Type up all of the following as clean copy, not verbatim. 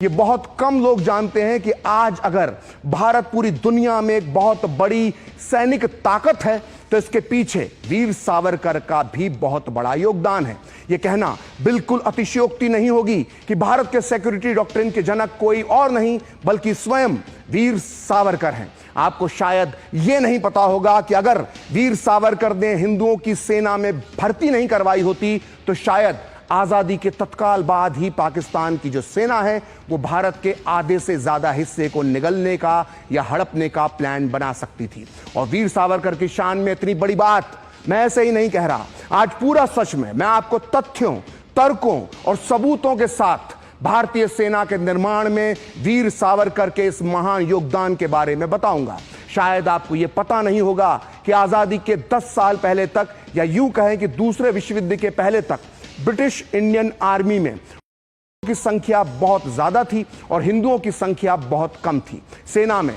ये बहुत कम लोग जानते हैं कि आज अगर भारत पूरी दुनिया में एक बहुत बड़ी सैनिक ताकत है तो इसके पीछे वीर सावरकर का भी बहुत बड़ा योगदान है। यह कहना बिल्कुल अतिशयोक्ति नहीं होगी कि भारत के सिक्योरिटी डॉक्ट्रिन के जनक कोई और नहीं बल्कि स्वयं वीर सावरकर हैं। आपको शायद यह नहीं पता होगा कि अगर वीर सावरकर ने हिंदुओं की सेना में भर्ती नहीं करवाई होती तो शायद आजादी के तत्काल बाद ही पाकिस्तान की जो सेना है वो भारत के आधे से ज्यादा हिस्से को निगलने का या हड़पने का प्लान बना सकती थी। और वीर सावरकर की शान में इतनी बड़ी बात मैं ऐसे ही नहीं कह रहा, आज पूरा सच में मैं आपको तथ्यों, तर्कों और सबूतों के साथ भारतीय सेना के निर्माण में वीर सावरकर के इस महान योगदान के बारे में बताऊंगा। शायद आपको यह पता नहीं होगा कि आजादी के 10 साल पहले तक या यूं कहें कि दूसरे विश्व युद्ध के पहले तक ब्रिटिश इंडियन आर्मी में की संख्या बहुत ज्यादा थी और हिंदुओं की संख्या बहुत कम थी। सेना में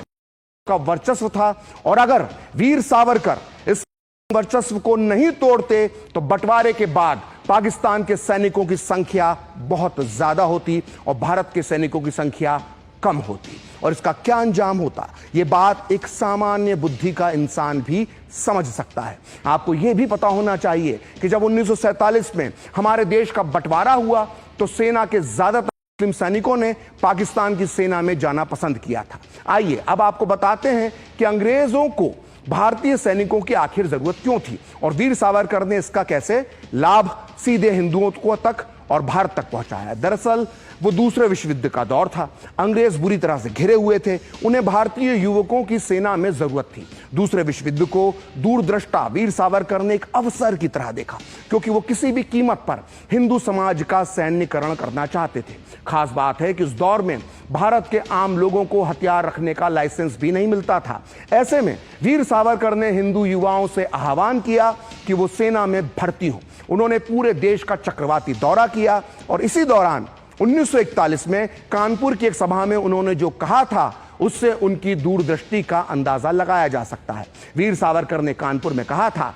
का वर्चस्व था और अगर वीर सावरकर इस वर्चस्व को नहीं तोड़ते तो बंटवारे के बाद पाकिस्तान के सैनिकों की संख्या बहुत ज्यादा होती और भारत के सैनिकों की संख्या कम होती और इसका क्या अंजाम होता, यह बात एक सामान्य बुद्धि का इंसान भी समझ सकता है। आपको यह भी पता होना चाहिए कि जब 1947 में हमारे देश का बंटवारा हुआ तो सेना के ज्यादातर मुस्लिम सैनिकों ने पाकिस्तान की सेना में जाना पसंद किया था। आइए अब आपको बताते हैं कि अंग्रेजों को भारतीय सैनिकों की आखिर जरूरत क्यों थी और वीर सावरकर ने इसका कैसे लाभ सीधे हिंदुओं को तक और भारत तक पहुंचाया। दरअसल वो दूसरे विश्व युद्ध का दौर था, अंग्रेज बुरी तरह से घिरे हुए थे, उन्हें भारतीय युवकों की सेना में जरूरत थी। दूसरे विश्व युद्ध को दूरदृष्टा वीर सावरकर ने एक अवसर की तरह देखा क्योंकि वो किसी भी कीमत पर हिंदू समाज का सैन्यकरण करना चाहते थे। खास बात है कि उस दौर में भारत के आम लोगों को हथियार रखने का लाइसेंस भी नहीं मिलता था। ऐसे में वीर सावरकर ने हिंदू युवाओं से आह्वान किया कि वो सेना में भर्ती हो। उन्होंने पूरे देश का चक्रवाती दौरा किया और इसी दौरान 1941 में कानपुर की एक सभा में उन्होंने जो कहा था उससे उनकी दूरदृष्टि का अंदाजा लगाया जा सकता है। वीर सावरकर ने कानपुर में कहा था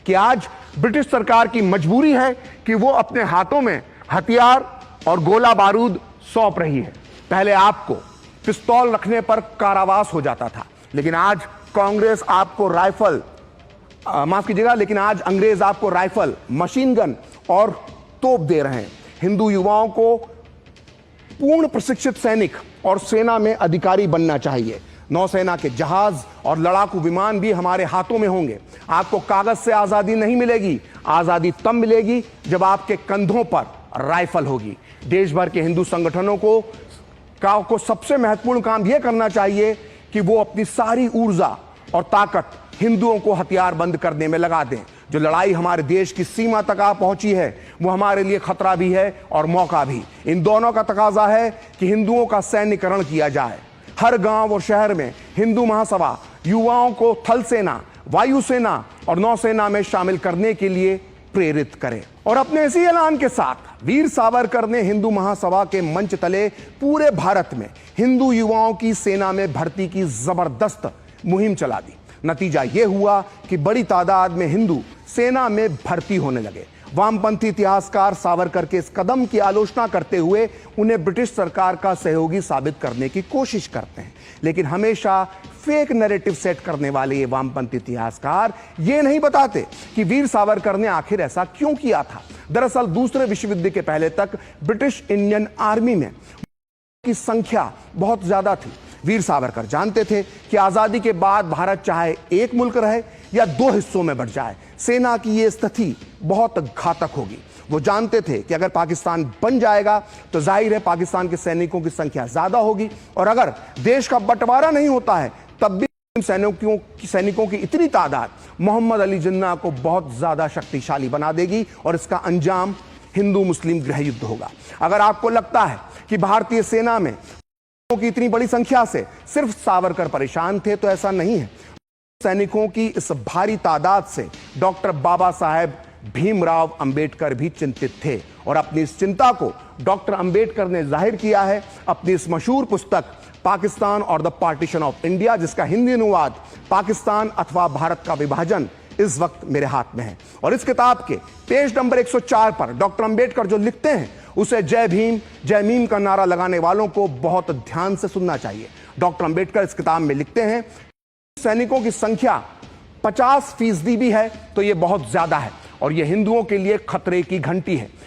कि आज ब्रिटिश सरकार की मजबूरी है कि वो अपने हाथों में हथियार और गोला बारूद सौंप रही है। पहले आपको पिस्तौल रखने पर कारावास हो जाता था, लेकिन आज कांग्रेस आपको राइफल माफ कीजिएगा लेकिन आज अंग्रेज आपको राइफल, मशीन गन और तोप दे रहे हैं। हिंदू युवाओं को पूर्ण प्रशिक्षित सैनिक और सेना में अधिकारी बनना चाहिए। नौसेना के जहाज और लड़ाकू विमान भी हमारे हाथों में होंगे। आपको कागज से आजादी नहीं मिलेगी, आजादी तब मिलेगी जब आपके कंधों पर राइफल होगी। देश भर के हिंदू संगठनों को सबसे महत्वपूर्ण काम यह करना चाहिए कि वो अपनी सारी ऊर्जा और ताकत हिंदुओं को हथियार बंद करने में लगा दें। जो लड़ाई हमारे देश की सीमा तक आ पहुंची है वो हमारे लिए खतरा भी है और मौका भी। इन दोनों का तकाजा है कि हिंदुओं का सैन्यकरण किया जाए। हर गांव और शहर में हिंदू महासभा युवाओं को थल सेना, वायुसेना और नौसेना में शामिल करने के लिए प्रेरित करे। और अपने इसी ऐलान के साथ वीर सावरकर ने हिंदू महासभा के मंच तले पूरे भारत में हिंदू युवाओं की सेना में भर्ती की जबरदस्त मुहिम चला दी। नतीजा यह हुआ कि बड़ी तादाद में हिंदू सेना में भर्ती होने लगे। वामपंथी इतिहासकार सावरकर के इस कदम की आलोचना करते हुए उन्हें ब्रिटिश सरकार का सहयोगी साबित करने की कोशिश करते हैं, लेकिन हमेशा फेक नैरेटिव सेट करने वाले ये वामपंथी इतिहासकार ये नहीं बताते कि वीर सावरकर ने आखिर ऐसा क्यों किया था। दरअसल दूसरे विश्व युद्ध के पहले तक ब्रिटिश इंडियन आर्मी में की संख्या बहुत ज्यादा थी। वीर सावरकर जानते थे कि आजादी के बाद भारत चाहे एक मुल्क रहे या दो हिस्सों में बढ़ जाए, सेना की यह स्थिति बहुत घातक होगी। वो जानते थे कि अगर पाकिस्तान बन जाएगा तो जाहिर है पाकिस्तान के सैनिकों की संख्या ज्यादा होगी और अगर देश का बंटवारा नहीं होता है तब भी सैनिकों की इतनी तादाद मोहम्मद अली जिन्ना को बहुत ज्यादा शक्तिशाली बना देगी और इसका अंजाम हिंदू मुस्लिम गृह युद्ध होगा। अगर आपको लगता है कि भारतीय सेना में की इतनी बड़ी संख्या से सिर्फ सावरकर परेशान थे तो ऐसा नहीं है। सैनिकों की इस भारी तादाद से डॉक्टर बाबा साहेब भीमराव अंबेडकर भी चिंतित थे और अपनी इस चिंता को डॉक्टर अंबेडकर ने जाहिर किया है अपनी इस मशहूर पुस्तक पाकिस्तान और द पार्टीशन ऑफ इंडिया, जिसका हिंदी अनुवाद पाकिस्तान अथवा भारत का विभाजन इस वक्त मेरे हाथ में है। और इस किताब के पेज नंबर 104 पर डॉक्टर अंबेडकर जो लिखते हैं उसे जय भीम जय मीम का नारा लगाने वालों को बहुत ध्यान से सुनना चाहिए। डॉक्टर अंबेडकर इस किताब में लिखते हैं, सैनिकों की संख्या 50% भी है तो यह बहुत ज्यादा है और यह हिंदुओं के लिए खतरे की घंटी है।